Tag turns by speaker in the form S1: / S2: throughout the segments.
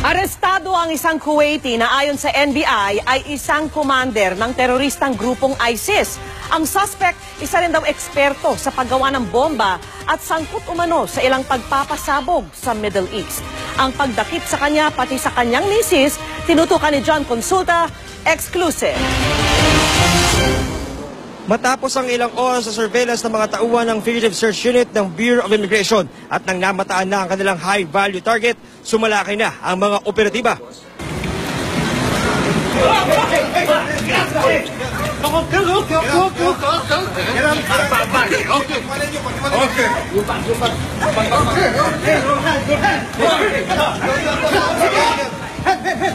S1: Arestado ang isang Kuwaiti na ayon sa NBI ay isang commander ng teroristang grupong ISIS. Ang suspect, isa rin daw eksperto sa paggawa ng bomba at sangkot umano sa ilang pagpapasabog sa Middle East. Ang pagdakip sa kanya pati sa kanyang misis, tinutukan ni John Consulta, exclusive.
S2: Matapos ang ilang oras sa surveillance ng mga tauhan ng Fugitive Search Unit ng Bureau of Immigration at nang namataan na ang kanilang high-value target, sumalaki na ang mga operatiba.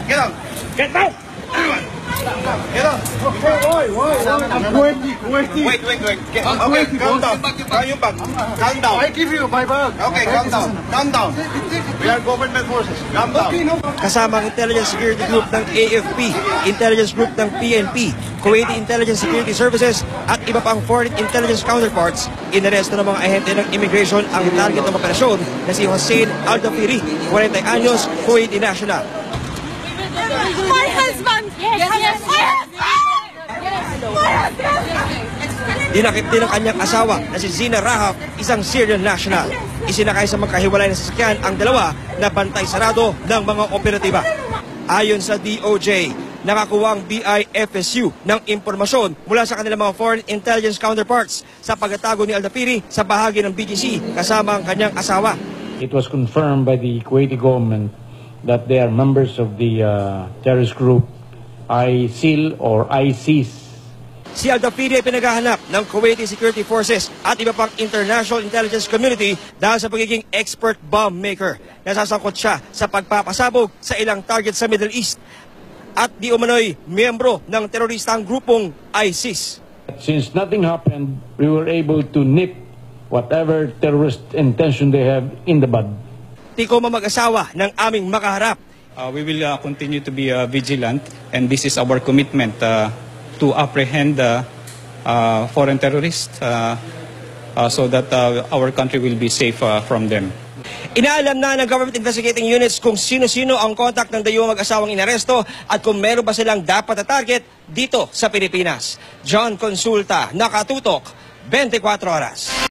S3: Get down!
S2: Get on! Wait. Okay, calm down. Your bag. Calm down.
S3: I give you my bag.
S2: Okay, calm down. Calm down.
S3: We are government forces.
S2: Calm down. Kasama ang Intelligence Security Group ng AFP, Intelligence Group ng PNP, Kuwaiti Intelligence Security Services at iba pang foreign intelligence counterparts, inaresto ng mga ahente ng immigration ang target ng operasyon na si Hossein Al-Dafiri, 40 anyos, Kuwaiti national.
S4: My husband! Yes!
S2: Dinakip din ang kanyang asawa na si Zina Rahaf, isang Syrian national. Isinakay sa magkahiwalay na sasakyan ang dalawa na bantay sarado ng mga operatiba. Ayon sa DOJ, nakakuha ang BIFSU ng impormasyon mula sa kanilang mga foreign intelligence counterparts sa pagtatago ni Al-Dafiri sa bahagi ng BGC kasama ang kanyang asawa.
S5: It was confirmed by the Kuwaiti government that they are members of the terrorist group ISIL or ISIS.
S2: Si Al-Dafiri ay pinaghahanap ng Kuwaiti Security Forces at iba pang international intelligence community dahil sa pagiging expert bomb maker. Nasasangkot siya sa pagpapasabog sa ilang target sa Middle East at di umano'y miyembro ng teroristang grupong ISIS.
S5: Since nothing happened, we were able to nip whatever terrorist intention they have in the bud.
S2: Tiko mag-asawa ng aming makaharap.
S6: We will continue to be vigilant, and this is our commitment to apprehend foreign terrorists so that our country will be safe from them.
S2: Inaalam na ng government investigating units kung sino-sino ang contact ng dayuhang mag-asawang inaresto at kung meron ba silang dapat na target dito sa Pilipinas. John Consulta, nakatutok, 24 oras.